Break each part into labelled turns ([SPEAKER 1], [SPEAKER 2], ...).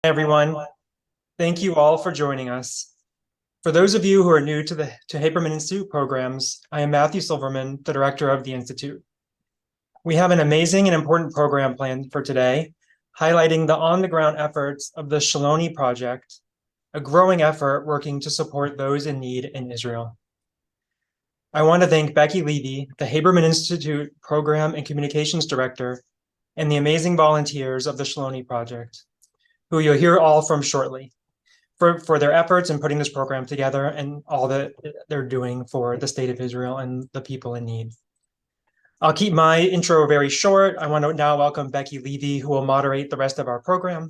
[SPEAKER 1] Everyone. Thank you all for joining us. For those of you who are new to the Haberman Institute programs, I am Matthew Silverman, the director of the Institute. We have an amazing and important program planned for today, highlighting the on-the-ground efforts of the Shaloni Project, a growing effort working to support those in need in Israel. I want to thank Becky Levy, the Haberman Institute Program and Communications Director, and the amazing volunteers of the Shaloni Project, who you'll hear all from shortly, for their efforts in putting this program together and all that they're doing for the state of Israel and the people in need. I'll keep my intro very short. I want to now welcome Becky Levy, who will moderate the rest of our program.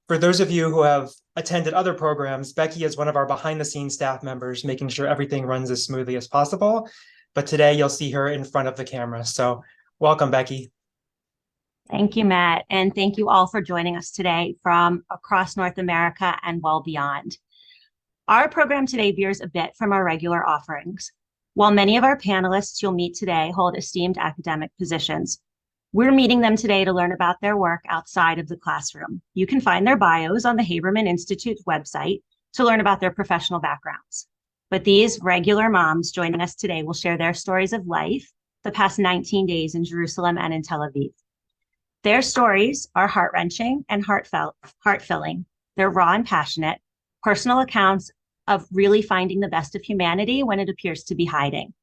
[SPEAKER 1] For those of you who have attended other programs, Becky is one of our behind-the-scenes staff members, making sure everything runs as smoothly as possible. But today you'll see her in front of the camera. So welcome, Becky.
[SPEAKER 2] Thank you, Matt. And thank you all for joining us today from across North America and well beyond. Our program today veers a bit from our regular offerings. While many of our panelists you'll meet today hold esteemed academic positions, we're meeting them today to learn about their work outside of the classroom. You can find their bios on the Haberman Institute's website to learn about their professional backgrounds. But these regular moms joining us today will share their stories of life the past 19 days in Jerusalem and in Tel Aviv. Their stories are heart-wrenching and heart-filling. They're raw and passionate, personal accounts of really finding the best of humanity when it appears to be hiding.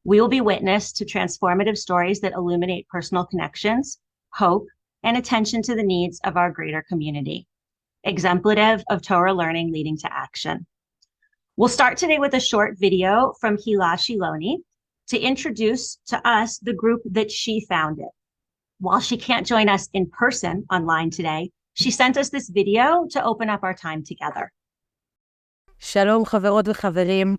[SPEAKER 2] We will be witness to transformative stories that illuminate personal connections, hope, and attention to the needs of our greater community, exemplative of Torah learning leading to action. We'll start today with a short video from Hila Shiloni to introduce to us the group that she founded. While she can't join us in person online today, she sent us this video to open up our time together.
[SPEAKER 3] שלום חברות וחברים,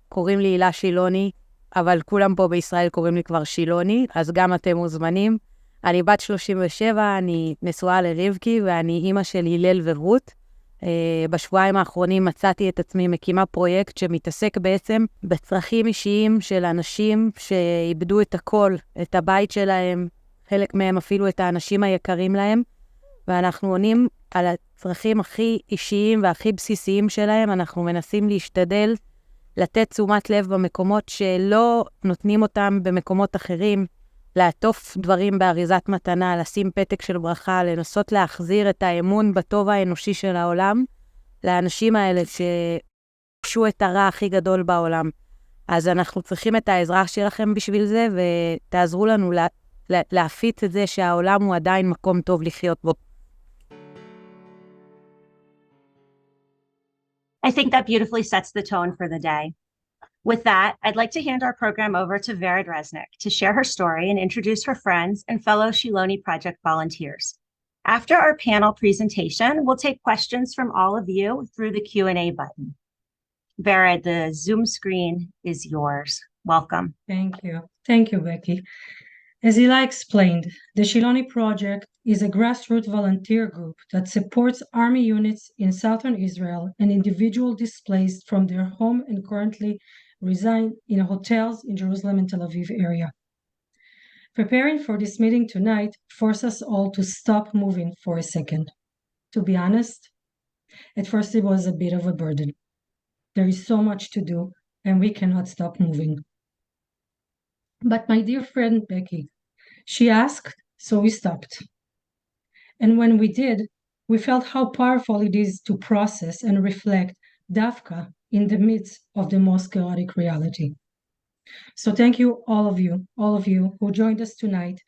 [SPEAKER 3] קוראים לי הילה שילוני, אבל כולם פה בישראל קוראים לי כבר שילוני, אז גם אתם מוזמנים. אני בת 37, אני נשואה לרבקי ואני אימא של הלל ורות. בשבועיים האחרונים מצאתי את עצמי מקימה פרויקט שמתעסק בעצם בצרכים אישיים של אנשים שאיבדו את הכל, את הבית שלהם, חלק מהם אפילו את האנשים היקרים להם, ואנחנו עונים על הצרכים הכי אישיים והכי בסיסיים שלהם. אנחנו מנסים להשתדל לתת תשומת לב במקומות שלא נותנים אותם במקומות אחרים, לעטוף דברים באריזת מתנה, לשים פתק של ברכה, לנסות להחזיר את האמון בטוב האנושי של העולם, לאנשים האלה שפשו את הרע הכי גדול בעולם. אז אנחנו צריכים את העזרה שלכם בשביל זה, ותעזרו לנו להפיץ את זה שהעולם הוא עדיין מקום טוב לחיות בו.
[SPEAKER 2] I think that beautifully sets the tone for the day. With that, I'd like to hand our program over to Resnik to share her story and introduce her friends and fellow Shiloni Project volunteers. After our panel presentation, we'll take questions from all of you through the Q&A button. Vered, the Zoom screen is yours. Welcome.
[SPEAKER 4] Thank you. Thank you, Becky. As Hila explained, the Shiloni Project is a grassroots volunteer group that supports army units in southern Israel and individuals displaced from their home and currently reside in hotels in Jerusalem and Tel Aviv area. Preparing for this meeting tonight forced us all to stop moving for a second. To be honest, at first it was a bit of a burden. There is so much to do and we cannot stop moving. But my dear friend Becky, she asked, so we stopped. And when we did, we felt how powerful it is to process and reflect Dafka in the midst of the most chaotic reality. So thank you, all of you who joined us tonight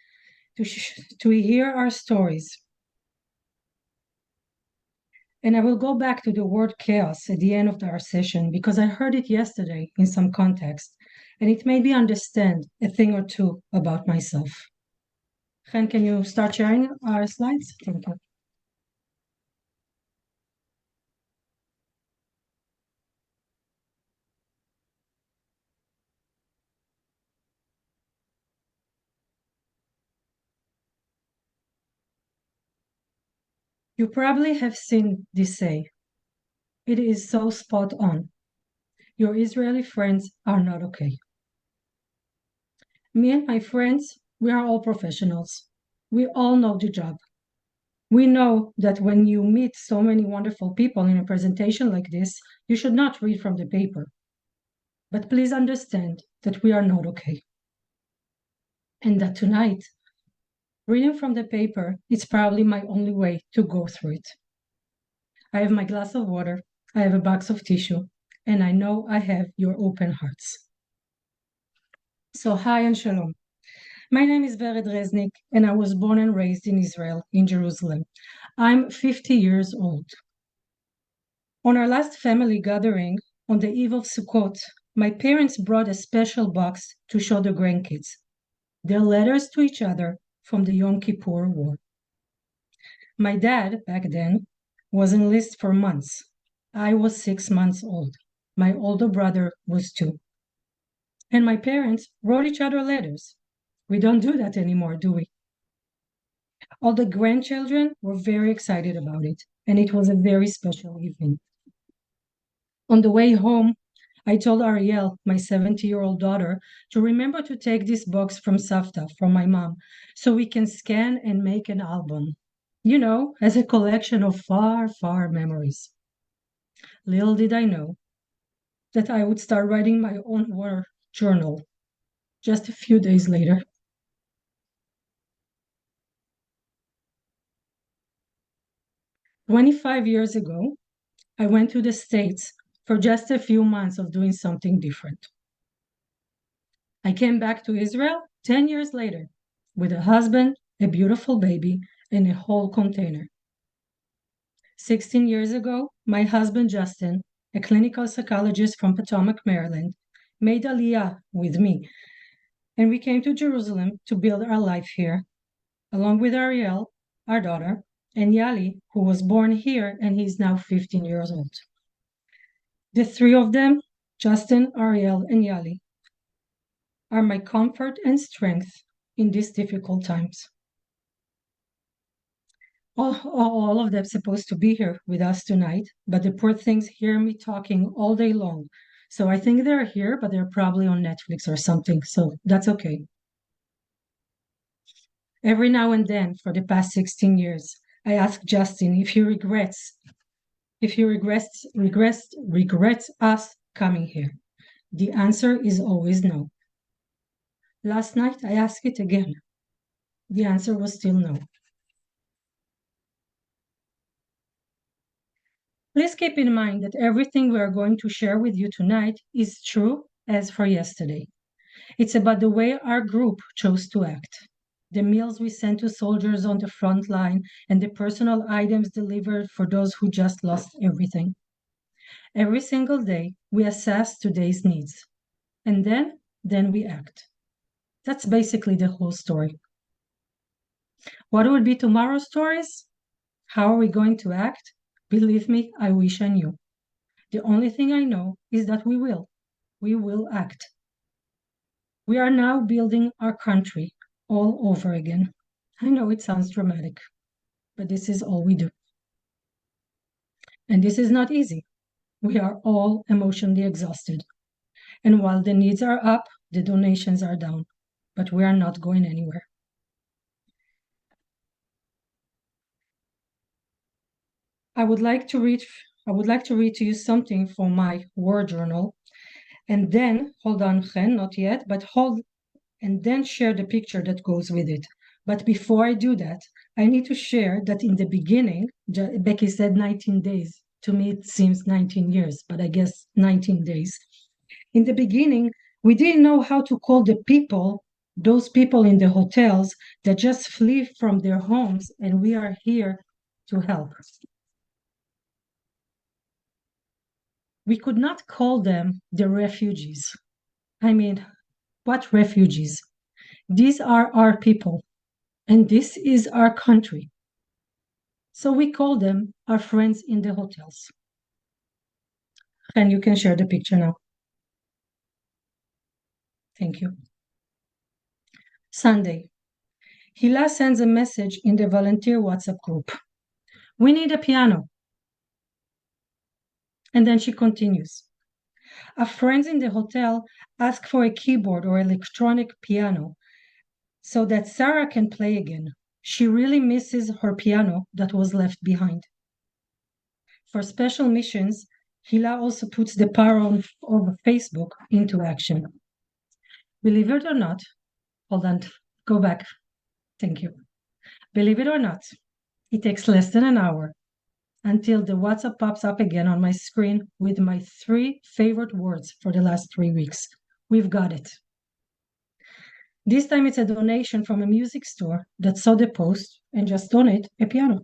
[SPEAKER 4] to hear our stories. And I will go back to the word chaos at the end of our session because I heard it yesterday in some context, and it made me understand a thing or two about myself. Chen, can you start sharing our slides? Thank you. You probably have seen this say. It is so spot on. Your Israeli friends are not okay. Me and my friends, we are all professionals. We all know the job. We know that when you meet so many wonderful people in a presentation like this, you should not read from the paper. But please understand that we are not okay. And that tonight, reading from the paper is probably my only way to go through it. I have my glass of water, I have a box of tissue, and I know I have your open hearts. So hi and shalom. My name is Resnik, and I was born and raised in Israel, in Jerusalem. I'm 50 years old. On our last family gathering, on the eve of Sukkot, my parents brought a special box to show the grandkids. Their letters to each other from the Yom Kippur War. My dad, back then, was enlisted for months. I was 6 months old. My older brother was 2. And my parents wrote each other letters. We don't do that anymore, do we? All the grandchildren were very excited about it, and it was a very special evening. On the way home, I told Ariel, my 70-year-old daughter, to remember to take this box from Savta, from my mom, so we can scan and make an album. You know, as a collection of far, far memories. Little did I know that I would start writing my own war journal just a few days later. "25 years ago, I went to the States for just a few months of doing something different. I came back to Israel 10 years later with a husband, a beautiful baby, and a whole container. 16 years ago, my husband Justin, a clinical psychologist from Potomac, Maryland, made Aliyah with me, and we came to Jerusalem to build our life here, along with Ariel, our daughter, and Yali, who was born here and he's now 15 years old. The 3 of them, Justin, Ariel, and Yali, are my comfort and strength in these difficult times. All of them supposed to be here with us tonight, but the poor things hear me talking all day long. So I think they're here, but they're probably on Netflix or something, so that's okay. Every now and then, for the past 16 years, I ask Justin if he regrets us coming here. The answer is always no. Last night, I asked it again. The answer was still no. Please keep in mind that everything we are going to share with you tonight is true as for yesterday. It's about the way our group chose to act, the meals we sent to soldiers on the front line, and the personal items delivered for those who just lost everything. Every single day, we assess today's needs, and then we act. That's basically the whole story. What will be tomorrow's stories? How are we going to act? Believe me, I wish I knew. The only thing I know is that we will act. We are now building our country all over again. I know it sounds dramatic, but this is all we do. And this is not easy. We are all emotionally exhausted. And while the needs are up, the donations are down, but we are not going anywhere. I would like to read to you something from my war journal, and then, hold on, Chen, not yet, but and then share the picture that goes with it. But before I do that, I need to share that in the beginning, Becky said 19 days. To me, it seems 19 years, but I guess 19 days. In the beginning, we didn't know how to call those people in the hotels that just flee from their homes, and we are here to help. We could not call them the refugees. I mean, what refugees? These are our people, and this is our country. So we call them our friends in the hotels. And you can share the picture now. Thank you. Sunday. Hila sends a message in the volunteer WhatsApp group. We need a piano. And then she continues. Our friends in the hotel ask for a keyboard or electronic piano so that Sarah can play again. She really misses her piano that was left behind. For special missions, Hila also puts the power of Facebook into action. Believe it or not, hold on, go back. Thank you. Believe it or not, it takes less than an hour until the WhatsApp pops up again on my screen with my 3 favorite words for the last 3 weeks. We've got it. This time it's a donation from a music store that saw the post and just donate a piano.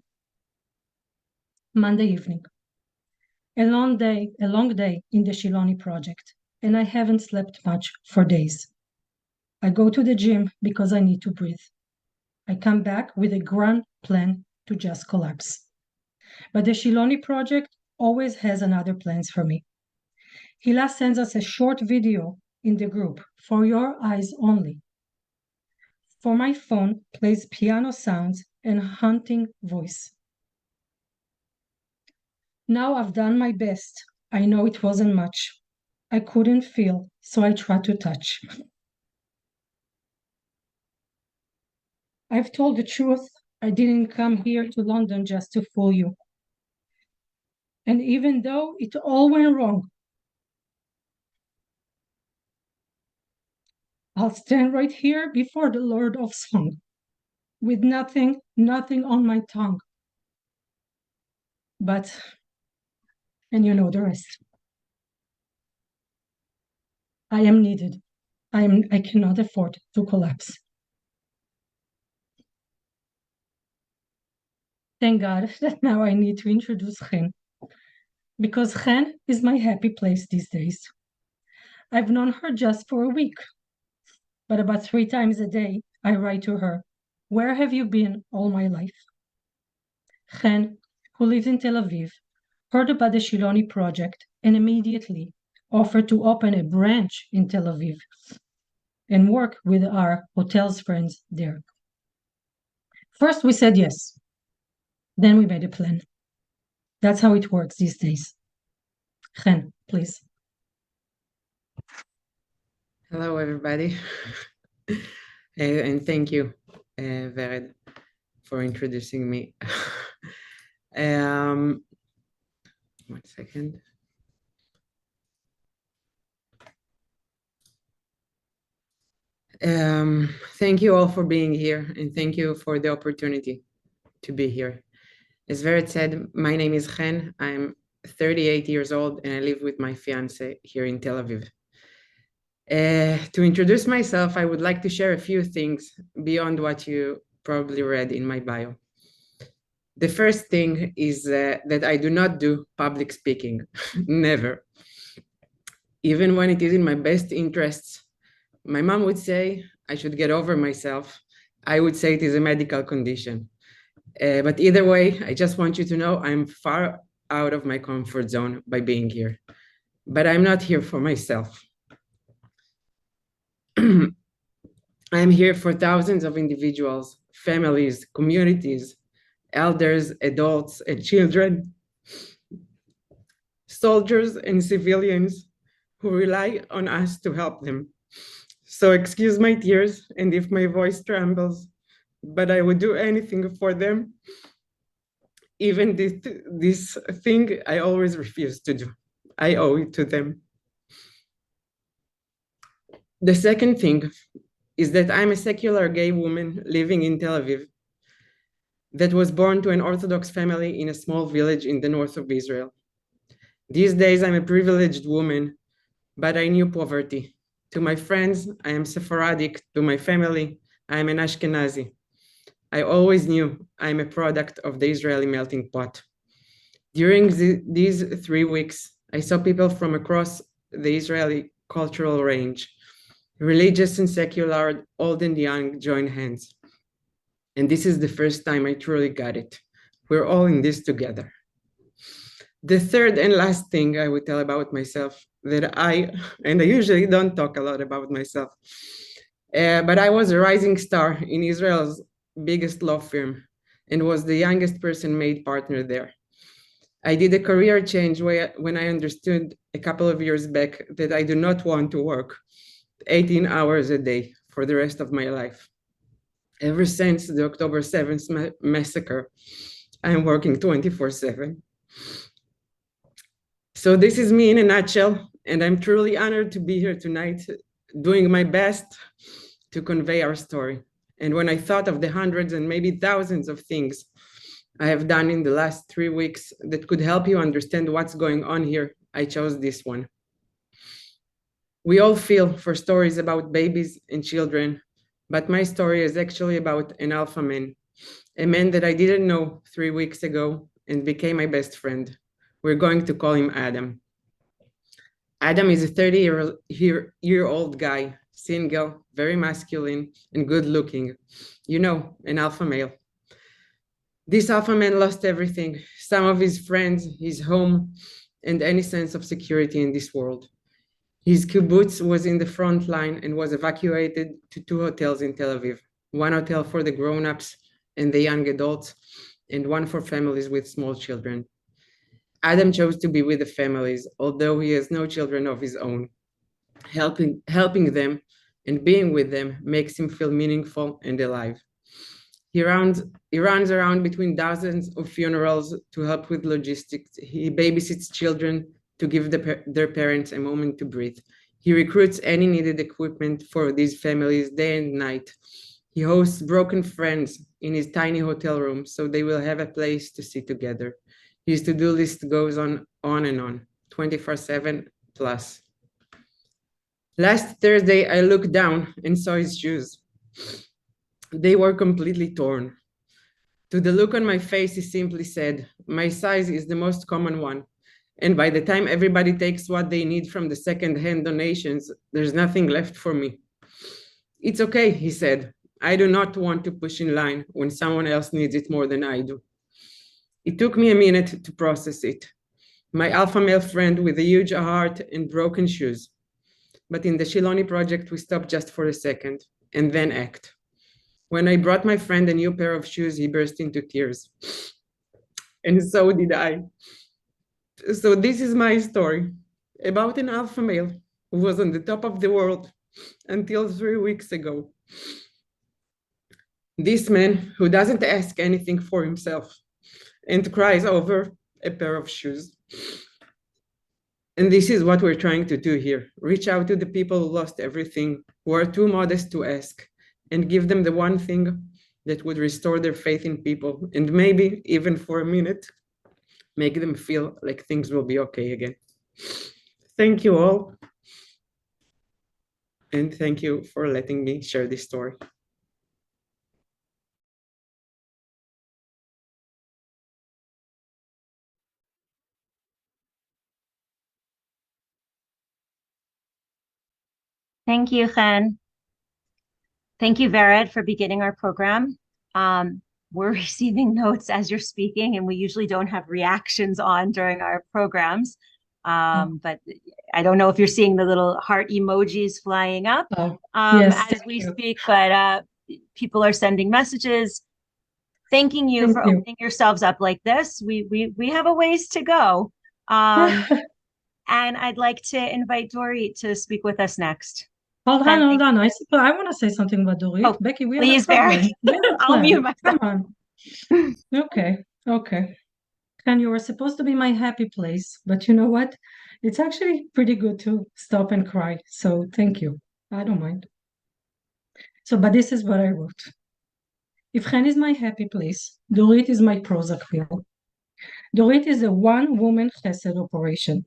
[SPEAKER 4] Monday evening. A long day in the Shiloni project, and I haven't slept much for days. I go to the gym because I need to breathe. I come back with a grand plan to just collapse. But the Shiloni project always has another plans for me. Hila sends us a short video in the group for your eyes only. For my phone plays piano sounds and haunting voice. Now I've done my best. I know it wasn't much. I couldn't feel, so I tried to touch. I've told the truth. I didn't come here to London just to fool you. And even though it all went wrong, I'll stand right here before the Lord of Song, with nothing on my tongue. But, and you know the rest. I am needed. I cannot afford to collapse. Thank God that now I need to introduce Chen, because Chen is my happy place these days. I've known her just for a week, but about 3 times a day, I write to her, "Where have you been all my life?" Chen, who lives in Tel Aviv, heard about the Shiloni project and immediately offered to open a branch in Tel Aviv and work with our hotels friends there. First, we said yes. Then we made a plan. That's how it works these days. Chen, please.
[SPEAKER 5] Hello, everybody. And thank you, Vered, for introducing me. 1 second. Thank you all for being here, and thank you for the opportunity to be here. As Vered said, my name is Chen. I'm 38 years old, and I live with my fiance here in Tel Aviv. To introduce myself, I would like to share a few things beyond what you probably read in my bio. The first thing is that I do not do public speaking, never. Even when it is in my best interests, my mom would say I should get over myself. I would say it is a medical condition. But either way, I just want you to know I'm far out of my comfort zone by being here. But I'm not here for myself. I'm here for thousands of individuals, families, communities, elders, adults, and children, soldiers and civilians who rely on us to help them. So excuse my tears and if my voice trembles, but I would do anything for them, even this thing I always refuse to do. I owe it to them. The second thing is that I'm a secular gay woman living in Tel Aviv that was born to an Orthodox family in a small village in the north of Israel. These days, I'm a privileged woman, but I knew poverty. To my friends, I am Sephardic. To my family, I am an Ashkenazi. I always knew I'm a product of the Israeli melting pot. During these 3 weeks, I saw people from across the Israeli cultural range, religious and secular, old and young, join hands. And this is the first time I truly got it. We're all in this together. The third and last thing I would tell about myself that I usually don't talk a lot about myself, but I was a rising star in Israel's biggest law firm and was the youngest person made partner there. I did a career change when I understood a couple of years back that I do not want to work 18 hours a day for the rest of my life. Ever since the October 7th massacre, I am working 24/7. So this is me in a nutshell, and I'm truly honored to be here tonight, doing my best to convey our story. And when I thought of the hundreds and maybe thousands of things I have done in the last 3 weeks that could help you understand what's going on here, I chose this one. We all feel for stories about babies and children, but my story is actually about an alpha man, a man that I didn't know 3 weeks ago and became my best friend. We're going to call him Adam. Adam is a 30-year-old guy, single, very masculine, and good looking. You know, an alpha male. This alpha man lost everything, some of his friends, his home, and any sense of security in this world. His kibbutz was in the front line and was evacuated to 2 hotels in Tel Aviv. One hotel for the grown-ups and the young adults, and one for families with small children. Adam chose to be with the families, although he has no children of his own. Helping them and being with them makes him feel meaningful and alive. He runs around between dozens of funerals to help with logistics. He babysits children to give their parents a moment to breathe. He recruits any needed equipment for these families day and night. He hosts broken friends in his tiny hotel room so they will have a place to sit together. His to-do list goes on and on, 24/7 plus. Last Thursday, I looked down and saw his shoes. They were completely torn. To the look on my face, he simply said, "My size is the most common one. And by the time everybody takes what they need from the second-hand donations, there's nothing left for me." "It's okay," he said. "I do not want to push in line when someone else needs it more than I do." It took me a minute to process it. My alpha male friend with a huge heart and broken shoes. But in the Shiloni project, we stopped just for a second and then act. When I brought my friend a new pair of shoes, he burst into tears. And so did I. So this is my story about an alpha male who was on the top of the world until 3 weeks ago. This man who doesn't ask anything for himself and cries over a pair of shoes. And this is what we're trying to do here. Reach out to the people who lost everything, who are too modest to ask, and give them the one thing that would restore their faith in people, and maybe even for a minute, make them feel like things will be okay again. Thank you all. And thank you for letting me share this story.
[SPEAKER 2] Thank you, Chen. Thank you, Vered, for beginning our program. We're receiving notes as you're speaking, and we usually don't have reactions on during our programs. But I don't know if you're seeing the little heart emojis flying up
[SPEAKER 4] Yes,
[SPEAKER 2] as we speak, but people are sending messages thanking you for opening yourselves up like this. We have a ways to go. And I'd like to invite Dorit to speak with us next.
[SPEAKER 4] Hold on. I want to say something about Dorit.
[SPEAKER 2] Oh,
[SPEAKER 4] Becky, we
[SPEAKER 2] please,
[SPEAKER 4] have a problem.
[SPEAKER 2] I'll mute myself.
[SPEAKER 4] Come on. Okay. Ken, you were supposed to be my happy place, but you know what? It's actually pretty good to stop and cry. So thank you. I don't mind. So, but this is what I wrote. If Chen is my happy place, Dorit is my Prozac pill. Dorit is a one-woman chesed operation.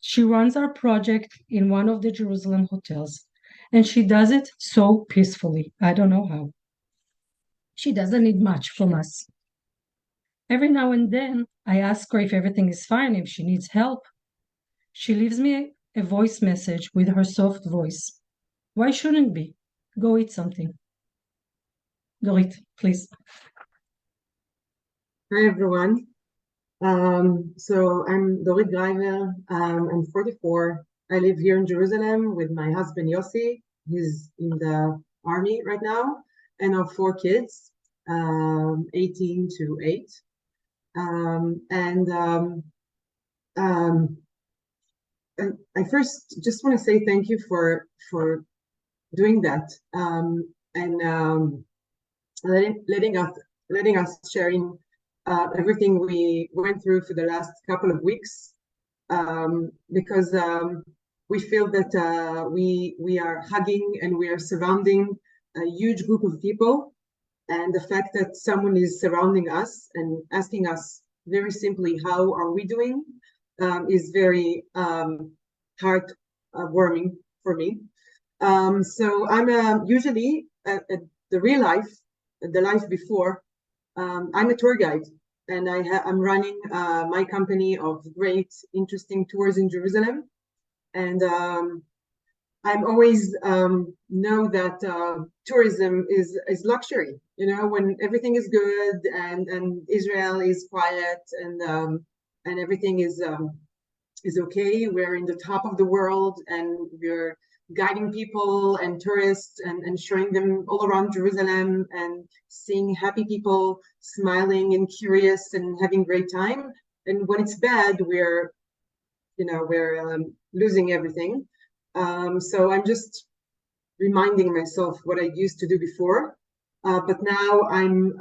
[SPEAKER 4] She runs our project in one of the Jerusalem hotels, and she does it so peacefully. I don't know how. She doesn't need much from us. Every now and then, I ask her if everything is fine, if she needs help. She leaves me a voice message with her soft voice. Why shouldn't be? Go eat something. Dorit, please.
[SPEAKER 6] Hi, everyone. So I'm Dorit Greimer. I'm 44. I live here in Jerusalem with my husband Yossi. He's in the army right now, and our 4 kids, 18 to 8. And I first just want to say thank you for doing that. letting us sharing everything we went through for the last couple of weeks, because we feel that we are hugging and we are surrounding a huge group of people, and the fact that someone is surrounding us and asking us very simply, how are we doing, is very heartwarming for me. So I'm usually at the real life, the life before, I'm a tour guide, and I'm running my company of great, interesting tours in Jerusalem. And I'm always know that tourism is luxury. You know, when everything is good and Israel is quiet and everything is okay. We're in the top of the world, and we're guiding people and tourists and showing them all around Jerusalem and seeing happy people smiling and curious and having great time. And when it's bad, we're losing everything. So I'm just reminding myself what I used to do before. But now I'm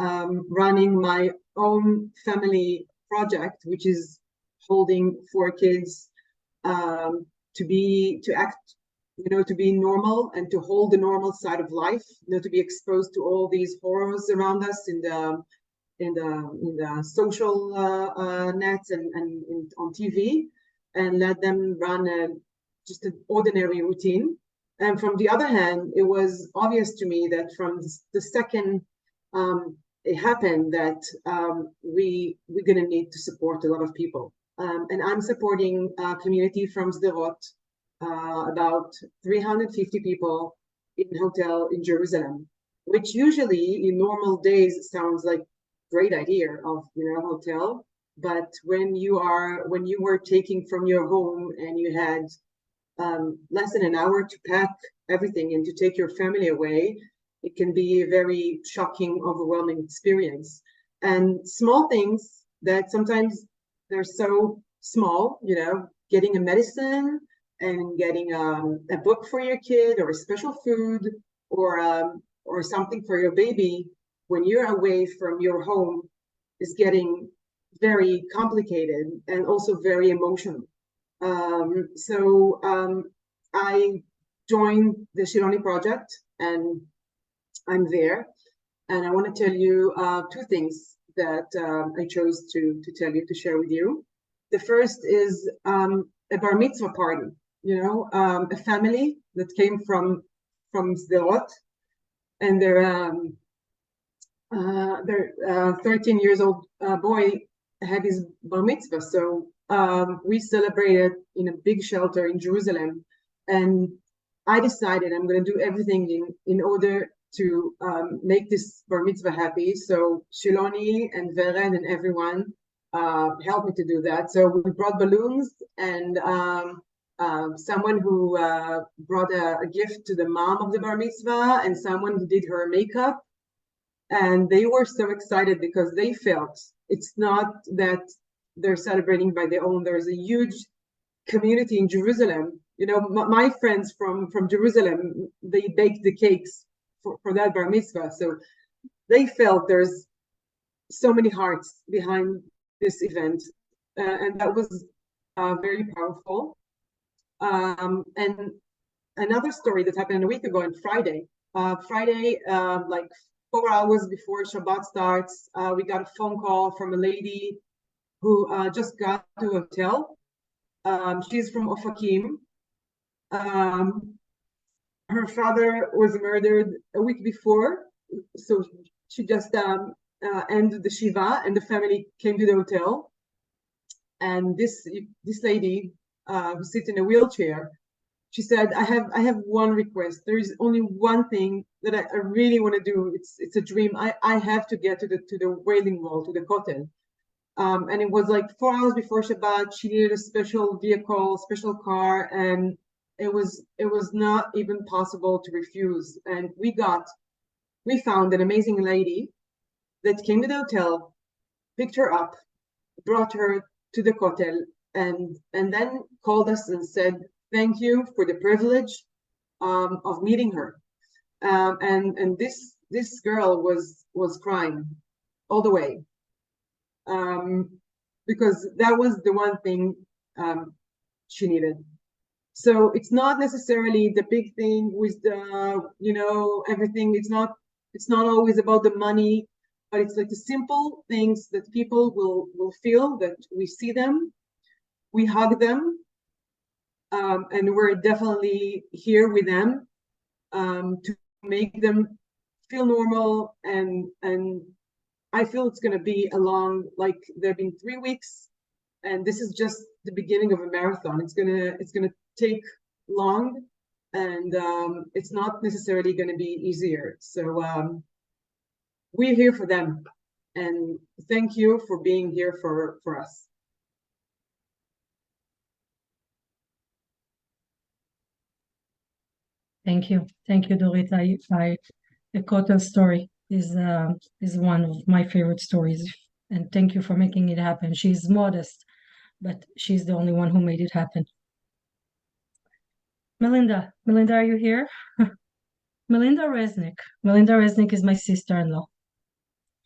[SPEAKER 6] running my own family project, which is holding 4 kids to act, to be normal and to hold the normal side of life, to be exposed to all these horrors around us in the social nets and on TV, and let them run just an ordinary routine. And from the other hand, it was obvious to me that from the second it happened that we're going to need to support a lot of people. And I'm supporting a community from Sderot, about 350 people in hotel in Jerusalem, which usually in normal days sounds like great idea of hotel. But when you were taking from your home and you had less than an hour to pack everything and to take your family away, it can be a very shocking, overwhelming experience. And small things that sometimes they're so small, getting a medicine and getting a book for your kid, or a special food, or something for your baby, when you're away from your home, is getting very complicated and also very emotional. So I joined the Shiloni Project, and I'm there. And I want to tell you 2 things that I chose to tell you, to share with you. The first is a bar mitzvah party, a family that came from Sderot, and their 13 years old boy had his bar mitzvah. So we celebrated in a big shelter in Jerusalem, and I decided I'm going to do everything in order to make this bar mitzvah happy. So Shiloni and Vered and everyone helped me to do that. So we brought balloons, and someone who brought a gift to the mom of the bar mitzvah, and someone who did her makeup. And they were so excited because they felt it's not that they're celebrating by their own. There's a huge community in Jerusalem. My friends from Jerusalem, they baked the cakes for that bar mitzvah. So they felt there's so many hearts behind this event. And that was very powerful. And another story that happened a week ago on Friday, like 4 hours before Shabbat starts, we got a phone call from a lady who just got to a hotel. She's from Ofakim. Her father was murdered a week before, so she just ended the Shiva, and the family came to the hotel. And this lady who sits in a wheelchair, she said, I have one request. There is only one thing that I really want to do. It's a dream. I have to get to the Wailing Wall, to the Kotel. And it was like 4 hours before Shabbat. She needed a special vehicle, special car, and it was not even possible to refuse. And we found an amazing lady that came to the hotel, picked her up, brought her to the Kotel, and then called us and said, thank you for the privilege of meeting her. And this this girl was crying all the way, because that was the one thing she needed. So it's not necessarily the big thing with the, everything. It's not always about the money, but it's like the simple things that people will feel that we see them, we hug them, and we're definitely here with them to make them feel normal. And I feel it's going to be like there've been 3 weeks, and this is just the beginning of a marathon. It's gonna take long, and it's not necessarily going to be easier. So we're here for them, and thank you for being here for us.
[SPEAKER 4] Thank you, Dorit. I the Kotel story is one of my favorite stories, and thank you for making it happen. She's modest, but she's the only one who made it happen. Melinda, are you here? Melinda Resnik is my sister-in-law.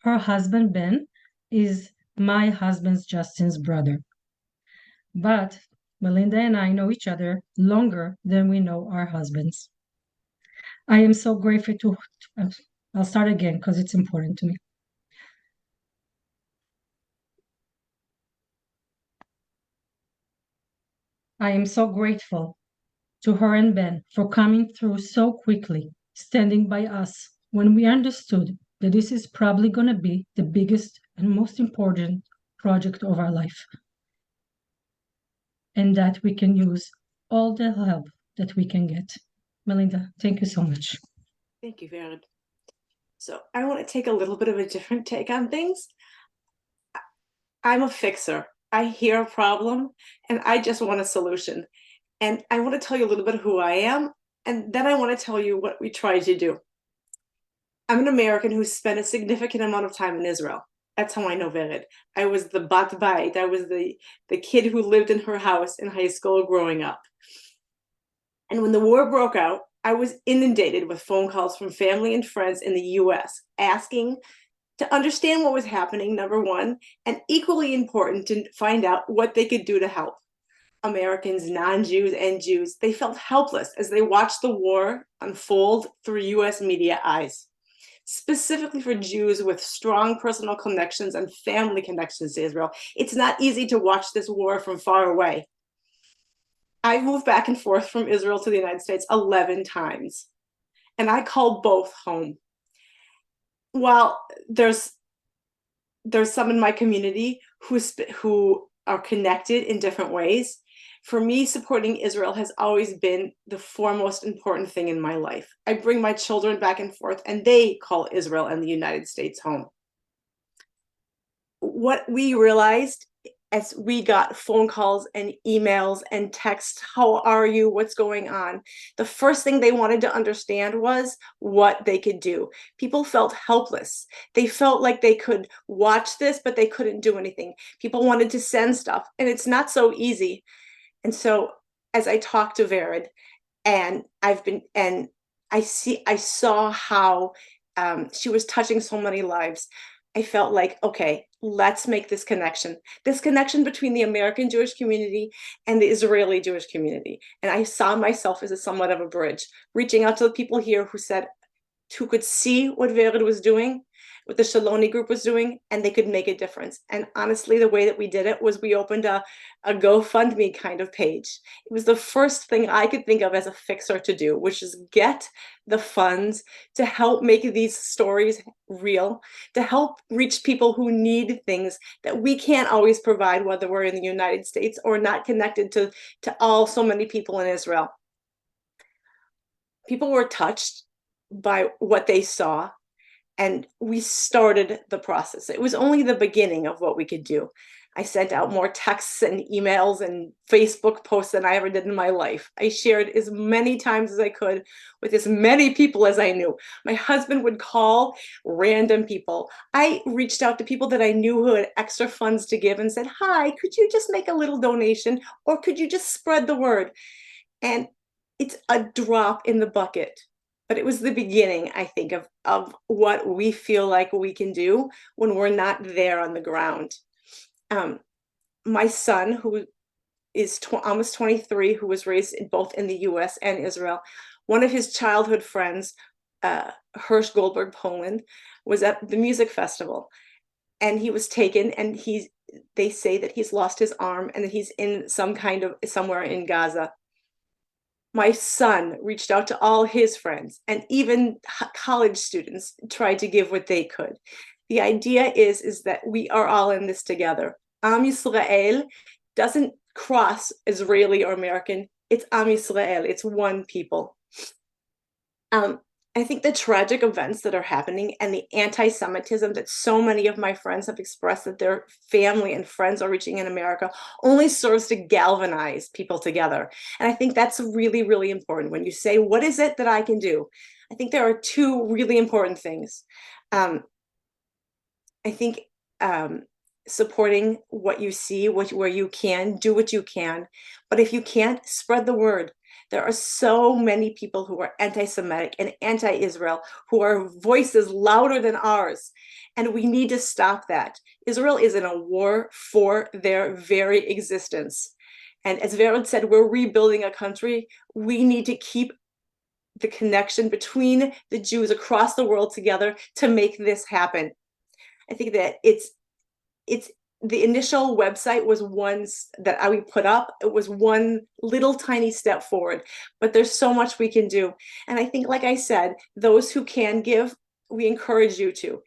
[SPEAKER 4] Her husband, Ben, is my husband's Justin's brother. But Melinda and I know each other longer than we know our husbands. I am so grateful to, I'll start again because it's important to me. I am so grateful to her and Ben for coming through so quickly, standing by us when we understood that this is probably going to be the biggest and most important project of our life, and that we can use all the help that we can get. Melinda, thank you so much.
[SPEAKER 7] Thank you, Vered. So I want to take a little bit of a different take on things. I'm a fixer. I hear a problem and I just want a solution. And I want to tell you a little bit of who I am, and then I want to tell you what we try to do. I'm an American who spent a significant amount of time in Israel. That's how I know Vered. I was the bat bayit. I was the kid who lived in her house in high school growing up. And when the war broke out, I was inundated with phone calls from family and friends in the US asking to understand what was happening, number one, and equally important to find out what they could do to help. Americans, non-Jews, and Jews, they felt helpless as they watched the war unfold through US media eyes. Specifically for Jews with strong personal connections and family connections to Israel, it's not easy to watch this war from far away. I've moved back and forth from Israel to the United States 11 times, and I call both home. While there's some in my community who are connected in different ways, for me, supporting Israel has always been the foremost important thing in my life. I bring my children back and forth, and they call Israel and the United States home. What we realized as we got phone calls and emails and texts, how are you, what's going on? The first thing they wanted to understand was what they could do. People felt helpless. They felt like they could watch this, but they couldn't do anything. People wanted to send stuff, and it's not so easy. And so as I talked to Vered, and I saw how she was touching so many lives, I felt like, okay, let's make this connection between the American Jewish community and the Israeli Jewish community. And I saw myself as somewhat of a bridge, reaching out to the people here who could see what Vered was doing, what the Shaloni group was doing, and they could make a difference. And honestly, the way that we did it was we opened a GoFundMe kind of page. It was the first thing I could think of as a fixer to do, which is get the funds to help make these stories real, to help reach people who need things that we can't always provide, whether we're in the United States or not connected to so many people in Israel. People were touched by what they saw, and we started the process. It was only the beginning of what we could do. I sent out more texts and emails and Facebook posts than I ever did in my life. I shared as many times as I could with as many people as I knew. My husband would call random people. I reached out to people that I knew who had extra funds to give and said, hi, could you just make a little donation, or could you just spread the word? And it's a drop in the bucket but it was the beginning, I think, of what we feel like we can do when we're not there on the ground. My son, who is almost 23, who was raised both in the US and Israel, one of his childhood friends, Hirsch Goldberg Poland, was at the music festival, and he was taken, and they say that he's lost his arm and that he's in somewhere in Gaza. My son reached out to all his friends, and even college students tried to give what they could. The idea is that we are all in this together. Am Yisrael doesn't cross Israeli or American. It's Am Yisrael. It's one people. I think the tragic events that are happening and the anti-Semitism that so many of my friends have expressed that their family and friends are reaching in America only serves to galvanize people together. And I think that's really, really important. When you say, what is it that I can do? I think there are two really important things. I think supporting what you see, where you can, do what you can. But if you can't, spread the word. There are so many people who are anti-Semitic and anti-Israel, who are voices louder than ours. And we need to stop that. Israel is in a war for their very existence. And as Vered said, we're rebuilding a country. We need to keep the connection between the Jews across the world together to make this happen. I think that it's the initial website was one that I put up. It was one little tiny step forward, but there's so much we can do. And I think, like I said, those who can give, we encourage you to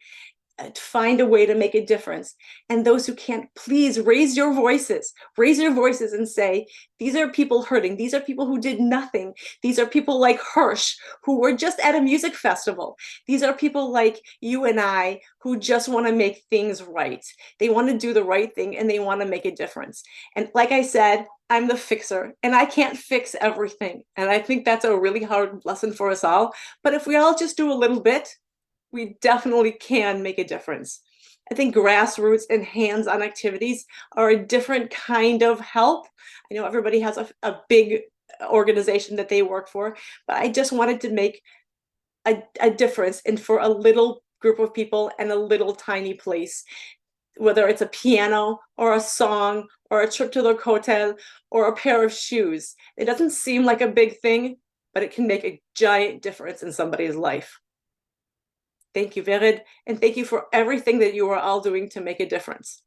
[SPEAKER 7] find a way to make a difference. And those who can't, please raise your voices and say, these are people hurting. These are people who did nothing. These are people like Hirsch, who were just at a music festival. These are people like you and I who just want to make things right. They want to do the right thing and they want to make a difference. And like I said, I'm the fixer and I can't fix everything. And I think that's a really hard lesson for us all. But if we all just do a little bit, we definitely can make a difference. I think grassroots and hands-on activities are a different kind of help. I know everybody has a big organization that they work for, but I just wanted to make a difference and for a little group of people and a little tiny place, whether it's a piano or a song or a trip to the hotel or a pair of shoes. It doesn't seem like a big thing, but it can make a giant difference in somebody's life. Thank you, Vered, and thank you for everything that you are all doing to make a difference.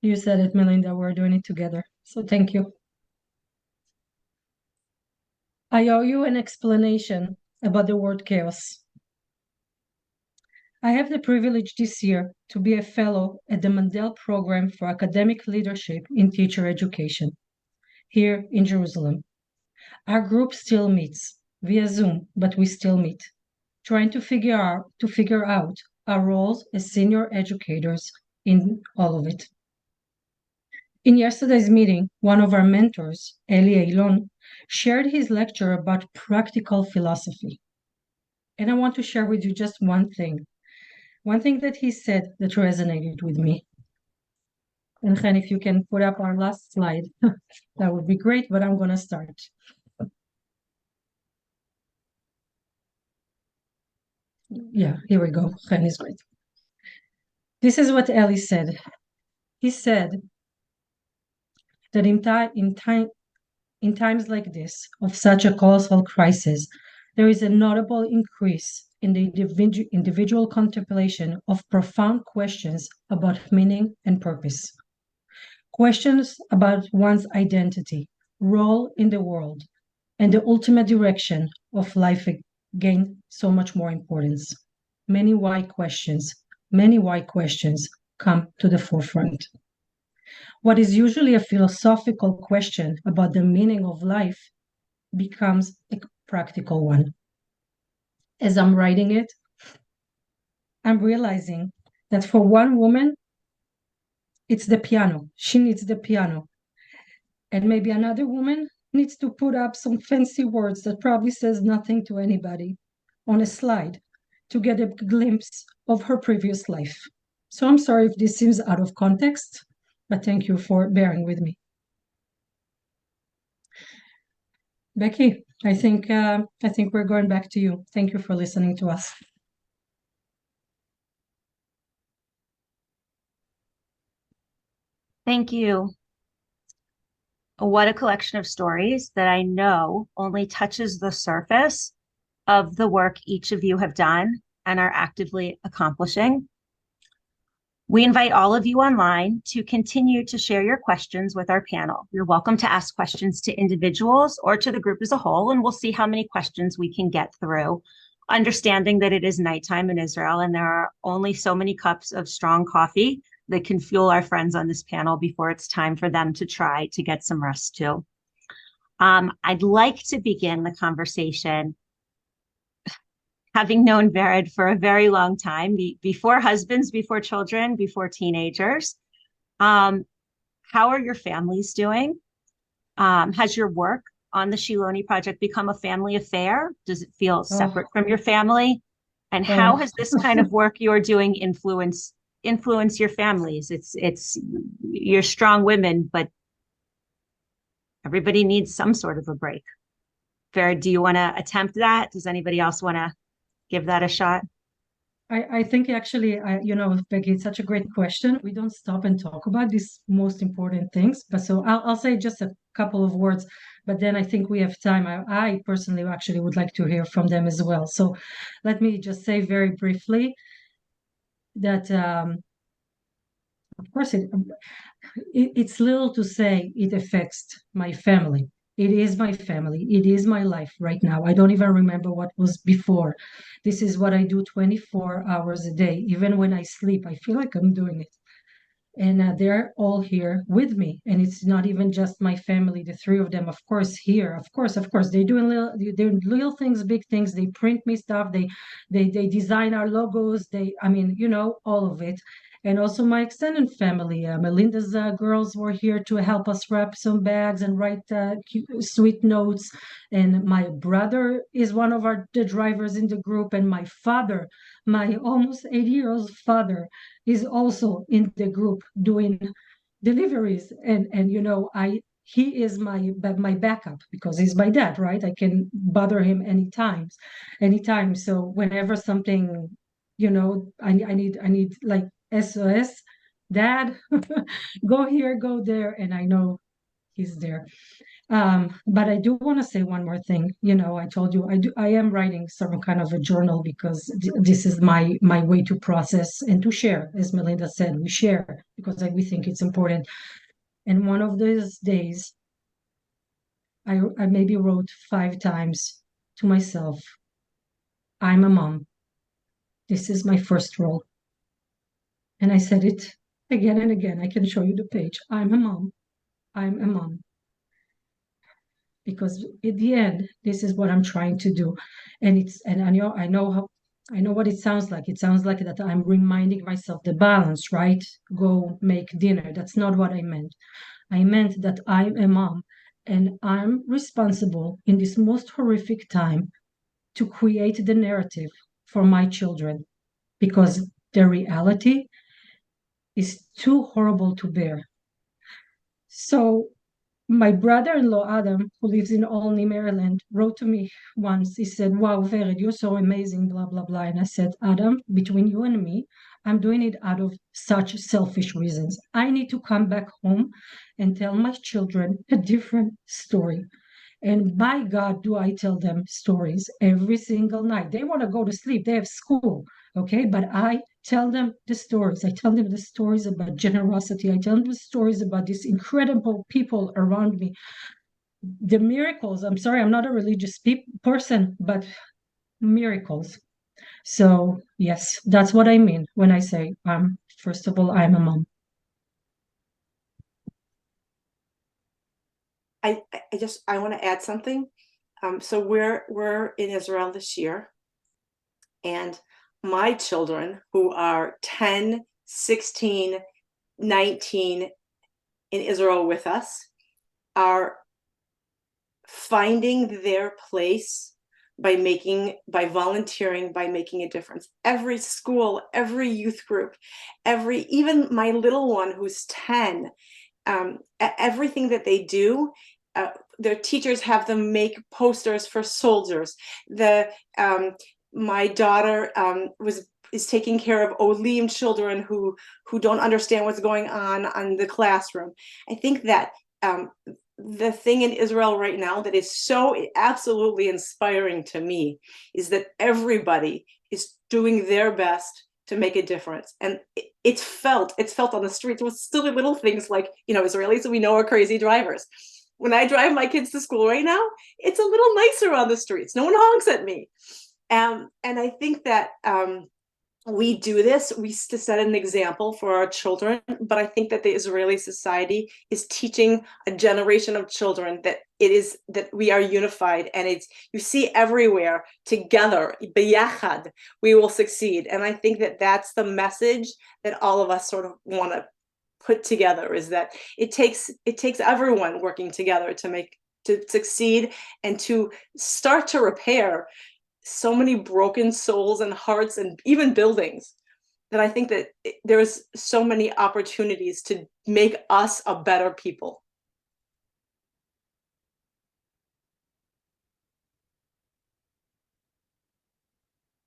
[SPEAKER 4] You said it, Melinda. We're doing it together. So thank you. I owe you an explanation about the word chaos. I have the privilege this year to be a fellow at the Mandel Program for Academic Leadership in Teacher Education here in Jerusalem. Our group still meets via Zoom, but we still meet, trying to figure out our roles as senior educators in all of it. In yesterday's meeting, one of our mentors, Eli Eilon, shared his lecture about practical philosophy. And I want to share with you just one thing that he said that resonated with me. And Chen, if you can put up our last slide, that would be great, but I'm going to start. Yeah, here we go. Chen is great. This is what Eli said. He said that in times like this, of such a colossal crisis, there is a notable increase in the individual contemplation of profound questions about meaning and purpose. Questions about one's identity, role in the world, and the ultimate direction of life gain so much more importance. Many why questions come to the forefront. What is usually a philosophical question about the meaning of life becomes a practical one. As I'm writing it, I'm realizing that for one woman, it's the piano. She needs the piano. And maybe another woman needs to put up some fancy words that probably says nothing to anybody on a slide to get a glimpse of her previous life. So I'm sorry if this seems out of context, but thank you for bearing with me. Becky, I think we're going back to you. Thank you for listening to us.
[SPEAKER 2] Thank you. What a collection of stories that I know only touches the surface of the work each of you have done and are actively accomplishing. We invite all of you online to continue to share your questions with our panel. You're welcome to ask questions to individuals or to the group as a whole, and we'll see how many questions we can get through, understanding that it is nighttime in Israel and there are only so many cups of strong coffee that can fuel our friends on this panel before it's time for them to try to get some rest too. I'd like to begin the conversation having known Vered for a very long time, before husbands, before children, before teenagers. How are your families doing? Has your work on the Shiloni Project become a family affair? Does it feel separate from your family? And how has this kind of work you're doing influence your families? It's you're strong women, but everybody needs some sort of a break. Vered, do you want to attempt that? Does anybody else want to give that a shot?
[SPEAKER 4] I think actually, Becky, it's such a great question. We don't stop and talk about these most important things, but so I'll say just a couple of words, but then I think we have time. I personally actually would like to hear from them as well. So let me just say very briefly that, of course, it's little to say it affects my family. It is my family. It is my life right now. I don't even remember what was before. This is what I do 24 hours a day. Even when I sleep, I feel like I'm doing it. And they're all here with me. And it's not even just my family, the three of them, of course, here. Of course, they're doing little things, big things. They print me stuff. They design our logos. All of it. And also my extended family. Melinda's girls were here to help us wrap some bags and write sweet notes. And my brother is one of the drivers in the group. And my father, my almost 80-year-old father, is also in the group doing deliveries. And he is my backup because he's my dad, right? I can bother him anytime. So whenever something, I need like SOS, dad, go here, go there, and I know he's there. But I do want to say one more thing. I told you I am writing some kind of a journal because this is my way to process and to share. As Melinda said, we share because we think it's important. And one of those days, I maybe wrote 5 times to myself, I'm a mom. This is my first role. And I said it again and again. I can show you the page. I'm a mom. I'm a mom. Because at the end, this is what I'm trying to do. And I know what it sounds like. It sounds like that I'm reminding myself the balance, right? Go make dinner. That's not what I meant. I meant that I'm a mom and I'm responsible in this most horrific time to create the narrative for my children because the reality is too horrible to bear. So my brother-in-law, Adam, who lives in Olney, Maryland, wrote to me once. He said, wow, Vered, you're so amazing, blah, blah, blah. And I said, Adam, between you and me, I'm doing it out of such selfish reasons. I need to come back home and tell my children a different story. And by God, do I tell them stories every single night. They want to go to sleep. They have school, okay? But I tell them the stories. I tell them the stories about generosity. I tell them the stories about these incredible people around me. The miracles. I'm sorry, I'm not a religious person, but miracles. So yes, that's what I mean when I say, first of all, I'm a mom.
[SPEAKER 7] I want to add something. So we're in Israel this year, and my children, who are 10, 16, 19 in Israel with us, are finding their place by volunteering, by making a difference. Every school, every youth group, even my little one who's 10, everything that they do their teachers have them make posters for soldiers. My daughter is taking care of Olim children who don't understand what's going on the classroom. I think that the thing in Israel right now that is so absolutely inspiring to me is that everybody is doing their best to make a difference. And it's felt on the streets with silly little things like, Israelis we know are crazy drivers. When I drive my kids to school right now, it's a little nicer on the streets. No one honks at me. And I think that we do this, we set an example for our children, but I think that the Israeli society is teaching a generation of children that we are unified, and you see everywhere, together, biyachad, we will succeed. And I think that that's the message that all of us sort of want to put together, is that it takes everyone working together to succeed and to start to repair so many broken souls and hearts and even buildings, that I think that there's so many opportunities to make us a better people.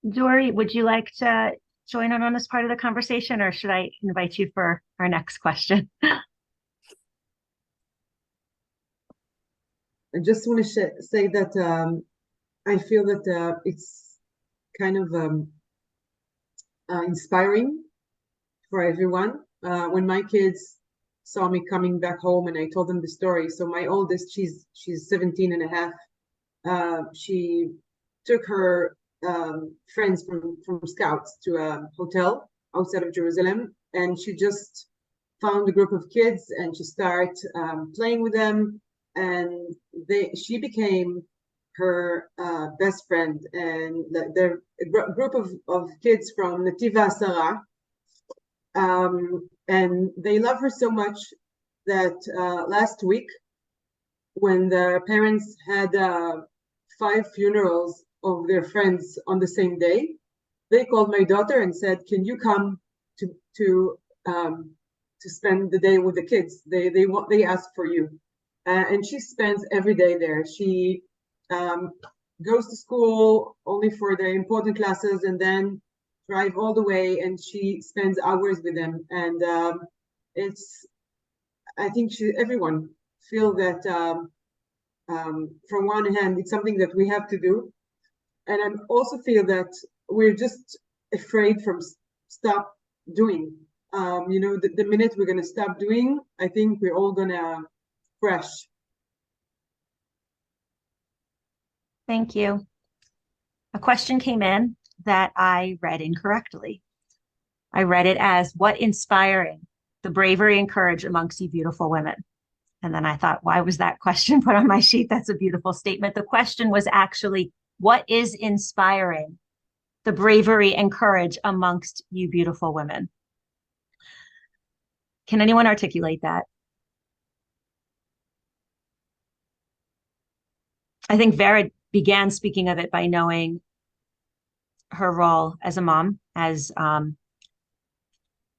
[SPEAKER 2] Dorit, would you like to join in on this part of the conversation, or should I invite you for our next question?
[SPEAKER 6] I just want to say that I feel that it's kind of inspiring for everyone. When my kids saw me coming back home and I told them the story, so my oldest, she's 17 and a half, she took her friends from Scouts to a hotel outside of Jerusalem, and she just found a group of kids and she started playing with them, and she became her best friend. And the group of kids from Nativa Asara, and they love her so much that last week, when the parents had 5 funerals of their friends on the same day, they called my daughter and said, "Can you come to spend the day with the kids? They asked for you." And she spends every day there. She goes to school only for the important classes and then drive all the way, and she spends hours with them. And I think everyone feel that from one hand, it's something that we have to do. And I also feel that we're just afraid from stop doing. The minute we're going to stop doing, I think we're all going to crash.
[SPEAKER 2] Thank you. A question came in that I read incorrectly. I read it as, "What inspiring the bravery and courage amongst you beautiful women." And then I thought, why was that question put on my sheet? That's a beautiful statement. The question was actually, what is inspiring the bravery and courage amongst you beautiful women? Can anyone articulate that? I think Vera began speaking of it by knowing her role as a mom, as,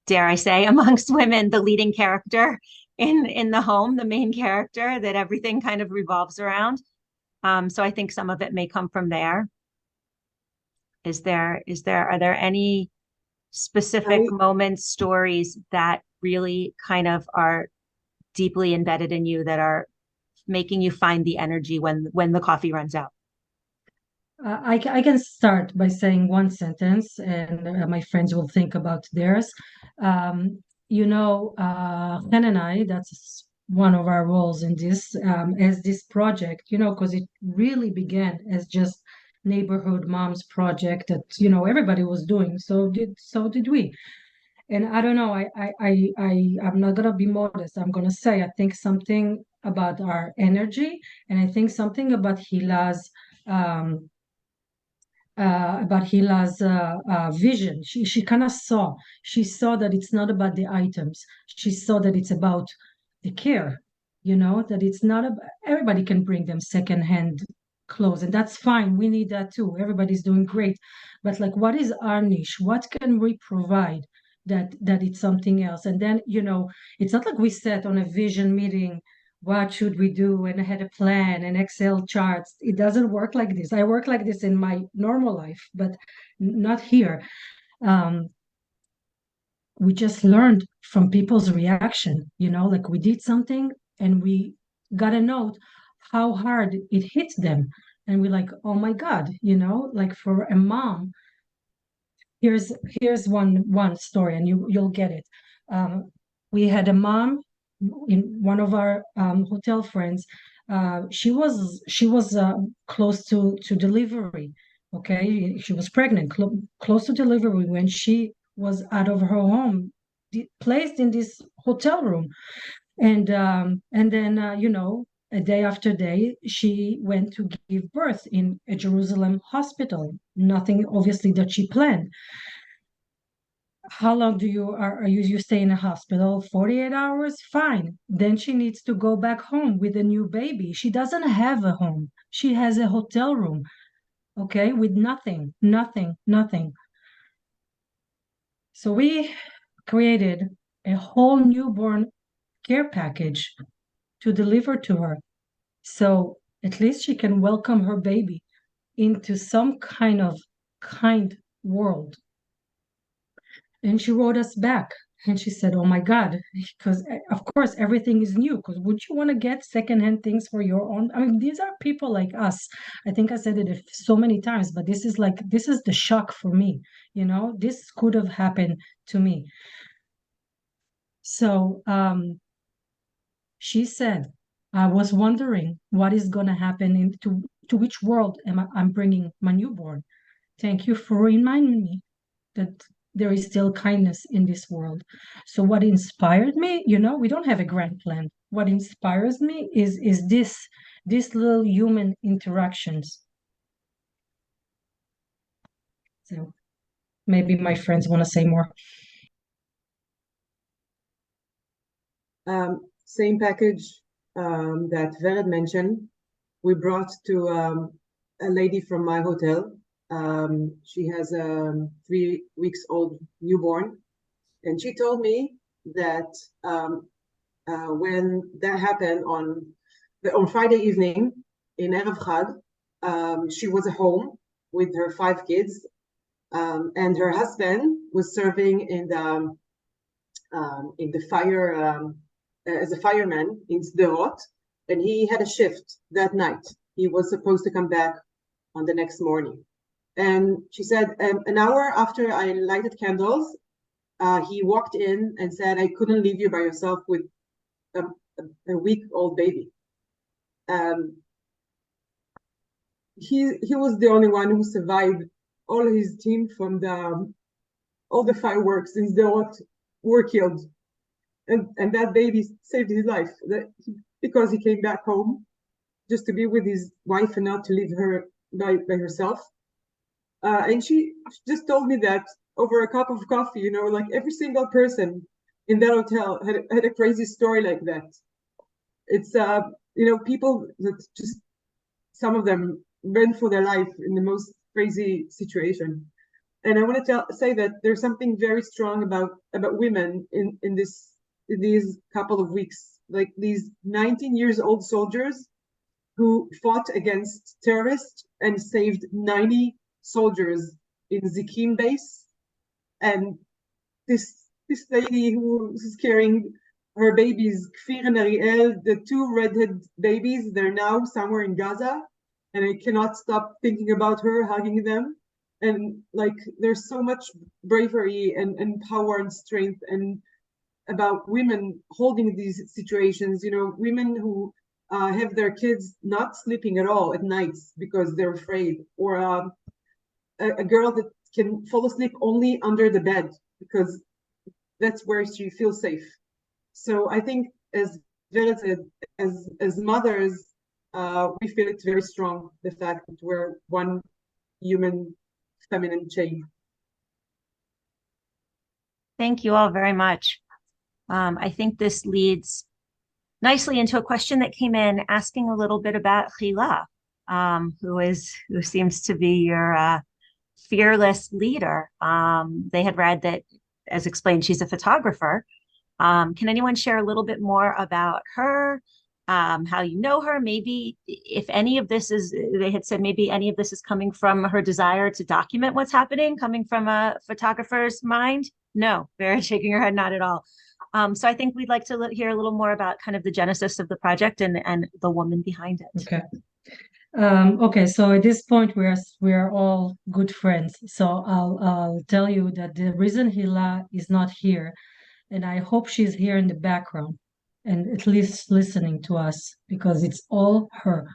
[SPEAKER 2] dare I say, amongst women, the leading character in the home, the main character that everything kind of revolves around. So I think some of it may come from there. Are there any specific moments, stories that really kind of are deeply embedded in you that are making you find the energy when the coffee runs out?
[SPEAKER 4] I can start by saying one sentence, and my friends will think about theirs. Chen and I, that's one of our roles in this, as this project, because it really began as just neighborhood moms project that, everybody was doing. So did we. And I don't know, I'm not gonna be modest. I'm gonna say, I think something about our energy, and I think something about Hila's vision. She kind of saw that it's not about the items. She saw that it's about the care, that it's not about, everybody can bring them secondhand clothes, and that's fine. We need that too. Everybody's doing great. But like, what is our niche? What can we provide that it's something else? And then, it's not like we sat on a vision meeting what should we do, and I had a plan and Excel charts. It doesn't work like this. I work like this in my normal life, but not here. We just learned from people's reaction, like we did something and we got a note how hard it hits them. And we're like, oh my God, like for a mom, here's one story and you'll get it. We had a mom in one of our hotel friends. She was close to delivery. Okay, she was pregnant, close to delivery when she was out of her home, placed in this hotel room, and then a day after day she went to give birth in a Jerusalem hospital. Nothing obviously that she planned. How long do you stay in a hospital? 48 hours? Fine. Then she needs to go back home with a new baby. She doesn't have a home. She has a hotel room, okay, with nothing, nothing, nothing. So we created a whole newborn care package to deliver to her. So at least she can welcome her baby into some kind world. And she wrote us back and she said, oh my God, because of course everything is new. Because would you want to get secondhand things for your own? I mean, these are people like us. I think I said it so many times, but this is the shock for me. This could have happened to me. So she said, I was wondering what is going to happen to which world I'm bringing my newborn. Thank you for reminding me that there is still kindness in this world. So what inspired me, we don't have a grand plan. What inspires me is this little human interactions. So maybe my friends want to say more.
[SPEAKER 6] Same package that Vered mentioned, we brought to a lady from my hotel. She has a 3 weeks old newborn, and she told me that when that happened on Friday evening in Erev Chag, she was at home with her 5 kids, and her husband was serving in the fire as a fireman in Dorit, and he had a shift that night. He was supposed to come back on the next morning. And she said, an hour after I lighted candles, he walked in and said, I couldn't leave you by yourself with a week-old baby. He was the only one who survived. All his team from all the fireworks in Dorit were killed. And that baby saved his life because he came back home just to be with his wife and not to leave her by herself. And she just told me that over a cup of coffee, like every single person in that hotel had a crazy story like that. It's, people that just, some of them ran for their life in the most crazy situation. And I want to say that there's something very strong about women in these couple of weeks, like these 19 years old soldiers who fought against terrorists and saved 90 soldiers in Zikim base. And this lady who is carrying her babies, Kfir and Ariel, the 2 redhead babies, they're now somewhere in Gaza, and I cannot stop thinking about her, hugging them. And like, there's so much bravery and power and strength, and about women holding these situations, women who have their kids not sleeping at all at nights because they're afraid, or a girl that can fall asleep only under the bed because that's where she feels safe. So I think as mothers, we feel it very strong, the fact that we're one human feminine chain.
[SPEAKER 2] Thank you all very much. I think this leads nicely into a question that came in asking a little bit about Chila, who seems to be your fearless leader. They had read that, as explained, she's a photographer. Can anyone share a little bit more about her, how you know her. Maybe if any of this is, they had said maybe any of this is coming from her desire to document what's happening, coming from a photographer's mind. No, Vera's shaking her head, not at all. So I think we'd like to hear a little more about kind of the genesis of the project and the woman behind it.
[SPEAKER 4] Okay. Okay, so at this point we're all good friends. So I'll tell you that the reason Hila is not here, and I hope she's here in the background and at least listening to us, because it's all her.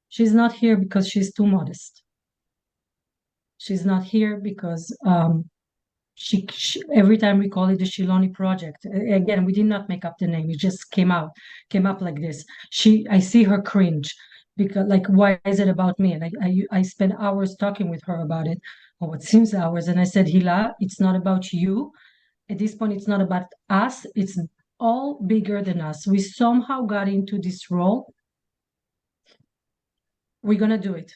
[SPEAKER 4] She's not here because she's too modest. She's not here because she every time we call it the Shiloni project, again, we did not make up the name. It just came up like this. I see her cringe because, like, why is it about me? And I spent hours talking with her about it, or what seems hours. And I said, Hila, it's not about you. At this point, it's not about us. It's all bigger than us. We somehow got into this role. We're gonna do it.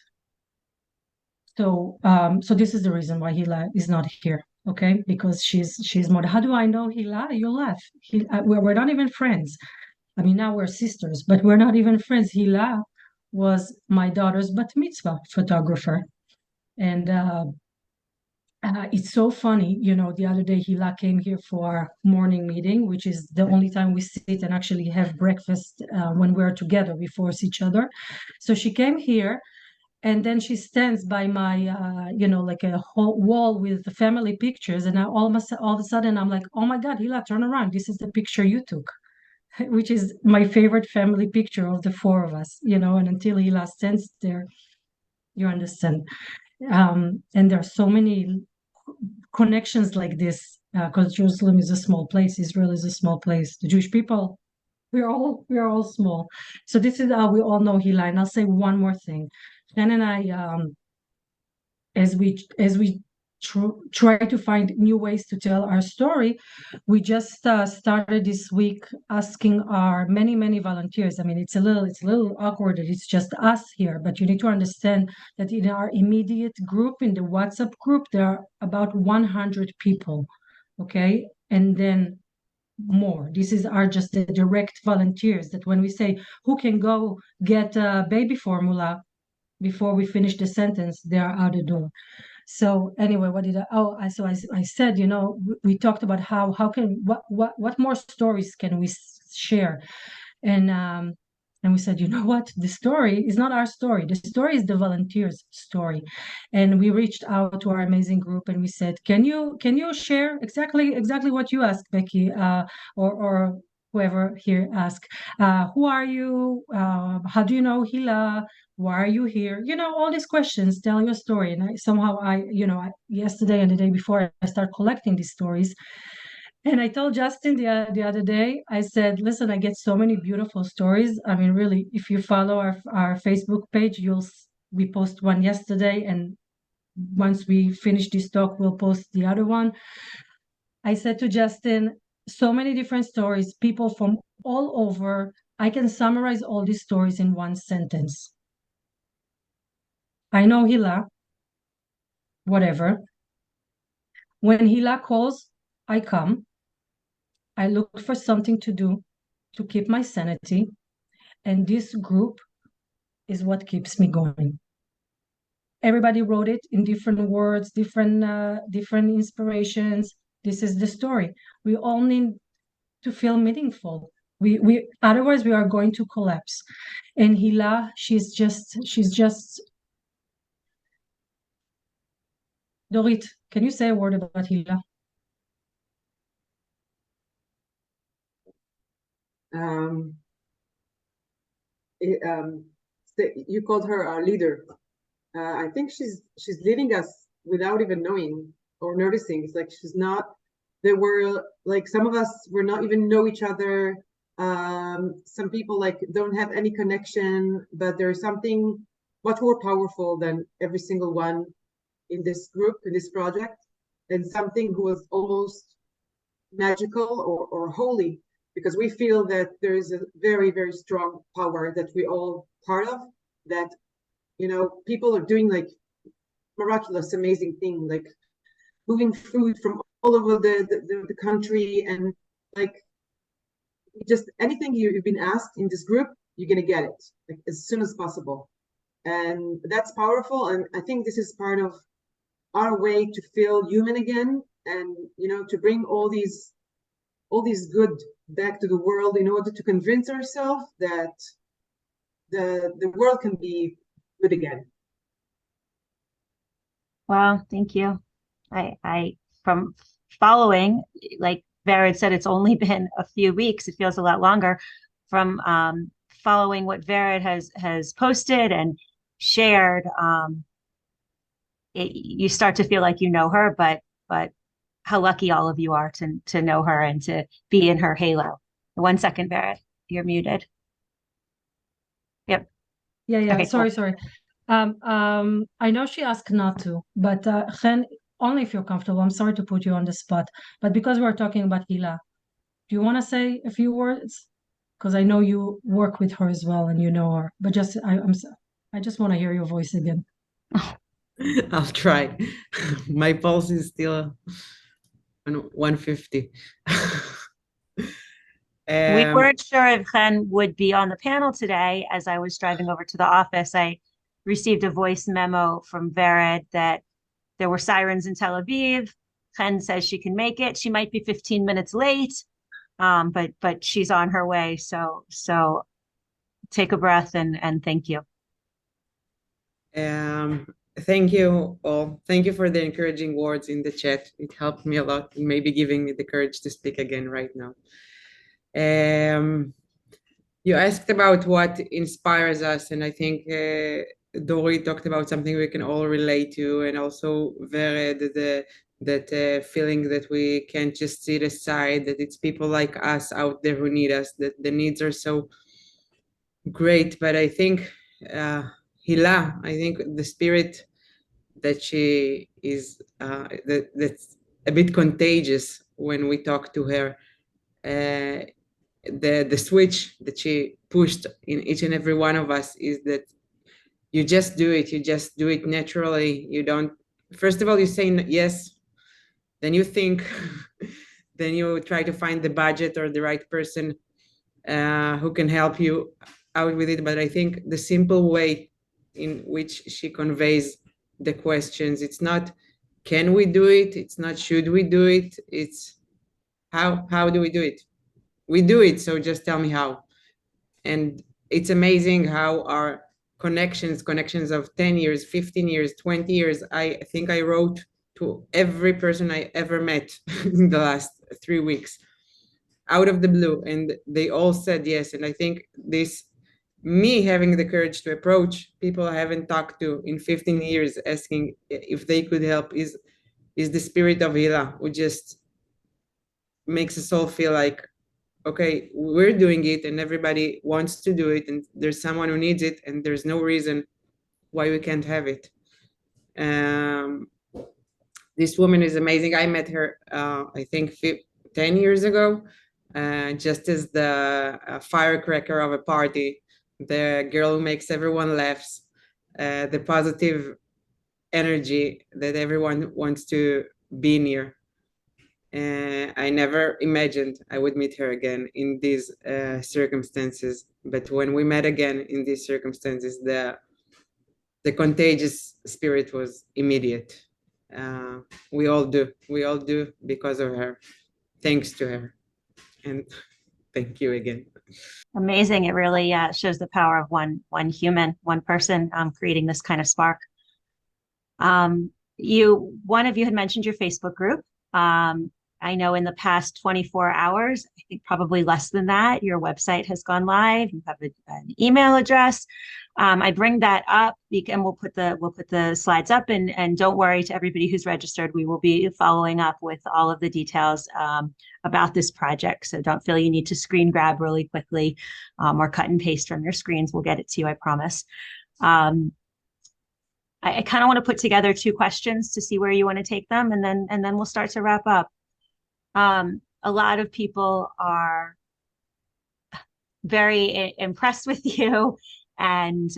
[SPEAKER 4] So, so this is the reason why Hila is not here. Okay, because she's more. How do I know Hila? You laugh. We're not even friends. I mean, now we're sisters, but we're not even friends. Hila was my daughter's bat mitzvah photographer, and it's so funny. You know, the other day Hila came here for our morning meeting, which is the only time we sit and actually have breakfast when we're together. We force each other. So she came here. And then she stands by my, like a whole wall with the family pictures. And all of a sudden, I'm like, oh my God, Hila, turn around. This is the picture you took, which is my favorite family picture of the four of us, and until Hila stands there, you understand. And there are so many connections like this, because Jerusalem is a small place. Israel is a small place. The Jewish people, we're all small. So this is how we all know Hila. And I'll say one more thing. Chen and I, as we try to find new ways to tell our story, we just started this week asking our many volunteers. I mean, it's a little awkward that it's just us here, but you need to understand that in our immediate group, in the WhatsApp group, there are about 100 people, okay, and then more. This is just the direct volunteers that when we say who can go get a baby formula before we finish the sentence, they are out the door. So anyway, I said, we talked about what more stories can we share, and we said, you know what, the story is not our story. The story is the volunteers' story. And we reached out to our amazing group and we said, can you share exactly what you asked, Becky, or whoever here asked, who are you? How do you know Hila? Why are you here? All these questions, tell your story. And yesterday and the day before, I start collecting these stories. And I told Justin the other day, I said, listen, I get so many beautiful stories. I mean, really, if you follow our Facebook page, we post one yesterday. And once we finish this talk, we'll post the other one. I said to Justin, so many different stories, people from all over. I can summarize all these stories in one sentence. I know Hila, whatever. When Hila calls, I come. I look for something to do to keep my sanity. And this group is what keeps me going. Everybody wrote it in different words, different inspirations. This is the story. We all need to feel meaningful. We otherwise we are going to collapse. And Hila, she's just Dorit, can you say a word about Hila?
[SPEAKER 6] You called her our leader. I think she's leading us without even knowing or noticing. It's like she's not. There were like some of us were not even know each other. Some people like don't have any connection, but there's something much more powerful than every single one in this group, in this project, and something who was almost magical or holy, because we feel that there is a very, very strong power that we all part of, that, people are doing like miraculous, amazing thing, like moving food from all over the country, and like just anything you've been asked in this group, you're gonna get it like as soon as possible. And that's powerful. And I think this is part of our way to feel human again, and to bring all these good back to the world in order to convince ourselves that the world can be good again.
[SPEAKER 2] Well, thank you. I from following, like Vered said, it's only been a few weeks. It feels a lot longer. From following what Vered has posted and shared, you start to feel like you know her, but how lucky all of you are to know her and to be in her halo. 1 second, Vered, you're muted. Yep.
[SPEAKER 4] Yeah,
[SPEAKER 2] Okay,
[SPEAKER 4] sorry,
[SPEAKER 2] cool.
[SPEAKER 4] sorry. I know she asked not to, but Chen, only if you're comfortable. I'm sorry to put you on the spot, but because we're talking about Hila, do you want to say a few words? Because I know you work with her as well and you know her, but I just want to hear your voice again.
[SPEAKER 5] I'll try. My pulse is still on 150.
[SPEAKER 2] We weren't sure if Chen would be on the panel today. As I was driving over to the office, I received a voice memo from Vered that there were sirens in Tel Aviv. Chen says she can make it. She might be 15 minutes late, but she's on her way. So take a breath and thank you.
[SPEAKER 5] Thank you all. Thank you for the encouraging words in the chat. It helped me a lot in maybe giving me the courage to speak again right now. You asked about what inspires us, and I think Dorit talked about something we can all relate to, and also Vered, that feeling that we can't just sit aside, that it's people like us out there who need us, that the needs are so great. But I think Hila, I think the spirit that she is, that's a bit contagious when we talk to her. The switch that she pushed in each and every one of us is that you just do it naturally. You don't, first of all, you say yes, then you think, then you try to find the budget or the right person who can help you out with it. But I think the simple way in which she conveys the questions, it's not can we do it, it's not should we do it, it's how do we do it? We do it, so just tell me how. And it's amazing how our connections of 10 years, 15 years, 20 years, I think I wrote to every person I ever met in the last 3 weeks out of the blue, and they all said yes. And I think this, me having the courage to approach people I haven't talked to in 15 years, asking if they could help, is the spirit of Hila, who just makes us all feel like, okay, we're doing it and everybody wants to do it, and there's someone who needs it, and there's no reason why we can't have it. This woman is amazing. I met her, I think 10 years ago, just as the firecracker of a party, the girl who makes everyone laughs, the positive energy that everyone wants to be near. I never imagined I would meet her again in these circumstances. But when we met again in these circumstances, the contagious spirit was immediate. We all do because of her. Thanks to her. And thank you again.
[SPEAKER 2] Amazing. It really shows the power of one human, one person creating this kind of spark. One of you had mentioned your Facebook group. I know in the past 24 hours, I think probably less than that, your website has gone live. You have an email address. I bring that up and we'll put the slides up, and don't worry, to everybody who's registered, we will be following up with all of the details about this project. So don't feel you need to screen grab really quickly or cut and paste from your screens. We'll get it to you, I promise. I kind of want to put together 2 questions to see where you want to take them, and then we'll start to wrap up. A lot of people are very impressed with you and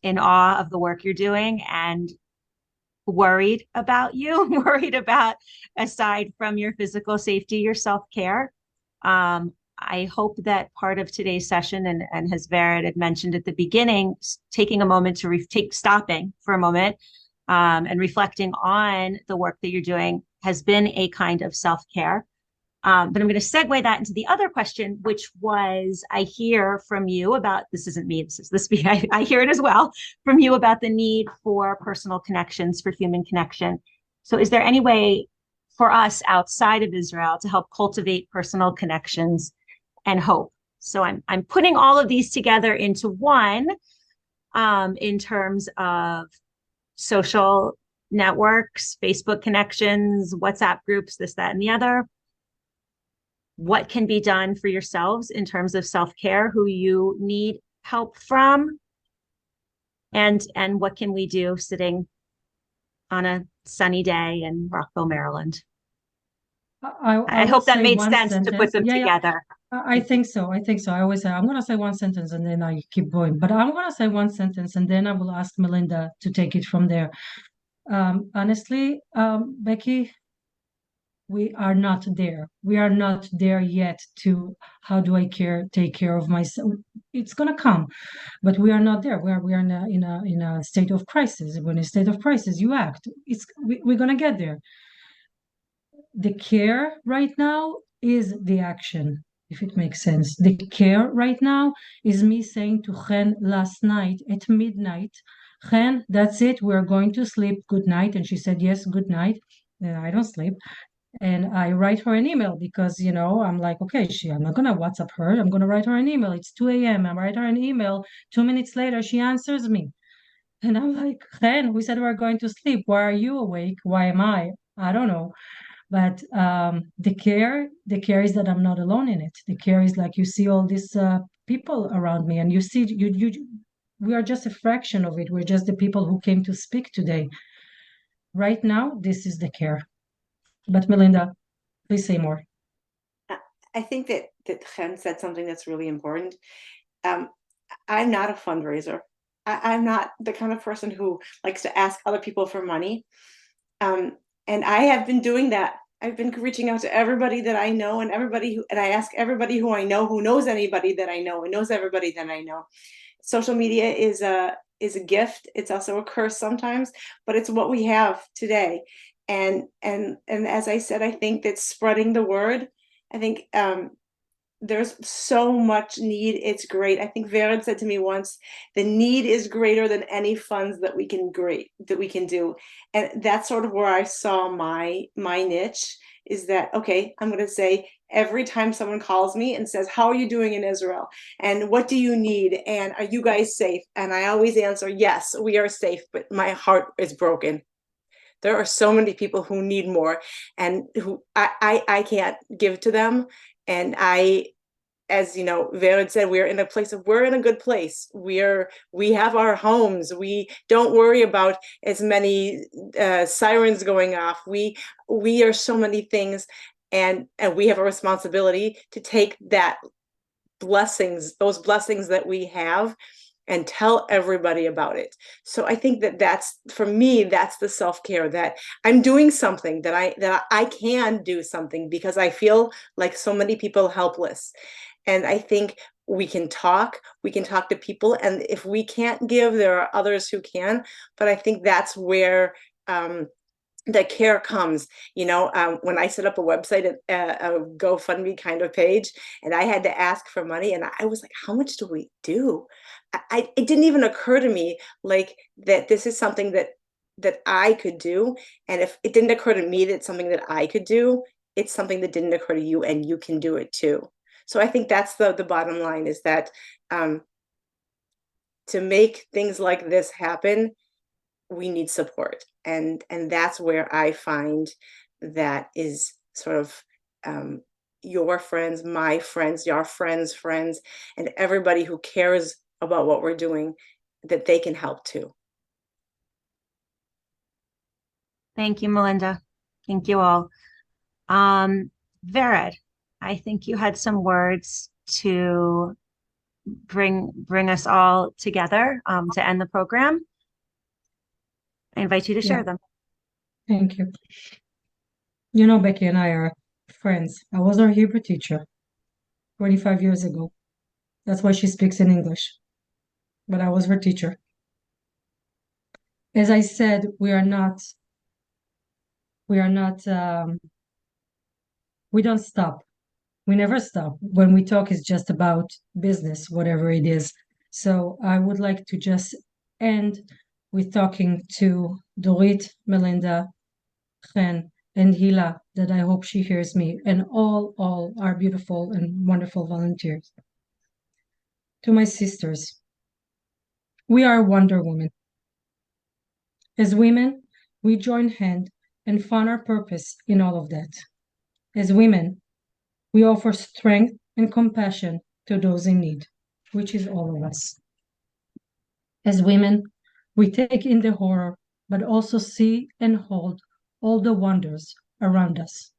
[SPEAKER 2] in awe of the work you're doing, and worried about you, worried about, aside from your physical safety, your self-care. I hope that part of today's session, and as Vered had mentioned at the beginning, taking a moment to stopping for a moment and reflecting on the work that you're doing has been a kind of self-care. But I'm going to segue that into the other question, which was, I hear from you about, this isn't me, this is the speaker, I hear it as well, from you about the need for personal connections, for human connection. So is there any way for us outside of Israel to help cultivate personal connections and hope? So I'm putting all of these together into one in terms of social networks, Facebook connections, WhatsApp groups, this, that, and the other. What can be done for yourselves in terms of self-care, who you need help from, and what can we do sitting on a sunny day in Rockville, Maryland? I hope that made sense to put them together.
[SPEAKER 4] I think so. I think so. I always say, I'm going to say one sentence and then I keep going. But I'm going to say one sentence and then I will ask Melinda to take it from there. Honestly, Becky, we are not there. We are not there yet to how do I take care of myself? It's going to come, but we are not there. We are in a state of crisis. When in a state of crisis, you act. We're going to get there. The care right now is the action, if it makes sense. The care right now is me saying to Chen last night at midnight, Chen, that's it. We're going to sleep. Good night. And she said, yes, good night. I don't sleep. And I write her an email because, I'm like, okay, I'm not going to WhatsApp her. I'm going to write her an email. It's 2 a.m. I write her an email. 2 minutes later, she answers me. And I'm like, Chen, we said we're going to sleep. Why are you awake? Why am I? I don't know. But the care is that I'm not alone in it. The care is like you see all these people around me and you see, we are just a fraction of it. We're just the people who came to speak today. Right now, this is the care. But Melinda, please say more.
[SPEAKER 7] I think that Chen said something that's really important. I'm not a fundraiser. I'm not the kind of person who likes to ask other people for money. And I have been doing that. I've been reaching out to everybody that I know and I ask everybody who I know who knows anybody that I know and knows everybody that I know. Social media is a gift. It's also a curse sometimes, but it's what we have today. And as I said, I think that spreading the word, I think there's so much need. It's great. I think Vered said to me once, the need is greater than any funds that we can do. And that's sort of where I saw my niche is that, okay, I'm going to say every time someone calls me and says, how are you doing in Israel? And what do you need? And are you guys safe? And I always answer, yes, we are safe, but my heart is broken. There are so many people who need more and who I can't give to them. And as you know, Vered said, we're in a good place. We have our homes. We don't worry about as many sirens going off. We are so many things, and we have a responsibility to take those blessings that we have and tell everybody about it. So I think that's for me, that's the self-care, that I'm doing something, that I can do something because I feel like so many people helpless. And I think we can talk to people, and if we can't give, there are others who can. But I think that's where the care comes. When I set up a website, a GoFundMe kind of page, and I had to ask for money, and I was like, how much do we do? It didn't even occur to me like that this is something that I could do. And if it didn't occur to me that it's something that I could do, it's something that didn't occur to you, and you can do it too. So I think that's the bottom line, is that to make things like this happen, we need support. And that's where I find that is sort of your friends, my friends, your friends' friends, and everybody who cares about what we're doing, that they can help too.
[SPEAKER 2] Thank you, Melinda. Thank you all. Vered, I think you had some words to bring us all together to end the program. I invite you to share them.
[SPEAKER 4] Thank you. Becky and I are friends. I was her Hebrew teacher. 25 years ago. That's why she speaks in English. But I was her teacher. As I said, we don't stop. We never stop. When we talk, it's just about business, whatever it is. So I would like to just end with talking to Dorit, Melinda, Chen, and Hila, that I hope she hears me, and all our beautiful and wonderful volunteers. To my sisters, we are Wonder Woman. As women, we join hand and find our purpose in all of that. As women, we offer strength and compassion to those in need, which is all of us. As women, we take in the horror, but also see and hold all the wonders around us.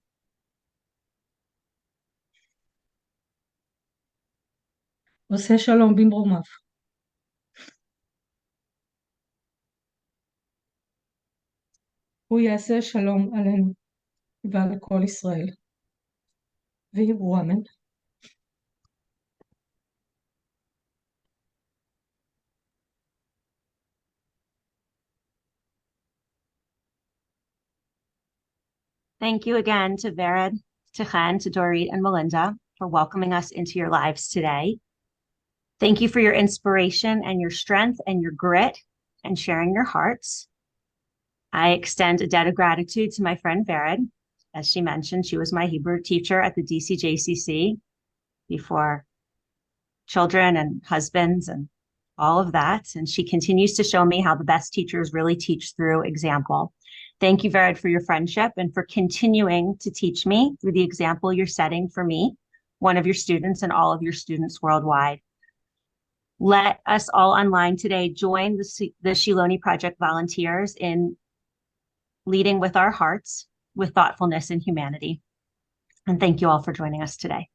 [SPEAKER 4] עושה שלום במרומיו. הוא יעשה שלום עלינו ועל כל ישראל. ויאמרו אמן.
[SPEAKER 2] Thank you again to Vered, to Chen, to Dorit, and Melinda for welcoming us into your lives today. Thank you for your inspiration and your strength and your grit and sharing your hearts. I extend a debt of gratitude to my friend Vered. As she mentioned, she was my Hebrew teacher at the DCJCC before children and husbands and all of that. And she continues to show me how the best teachers really teach through example. Thank you, Vered, for your friendship and for continuing to teach me through the example you're setting for me, one of your students, and all of your students worldwide. Let us all online today join the Shiloni Project volunteers in leading with our hearts, with thoughtfulness and humanity. And thank you all for joining us today.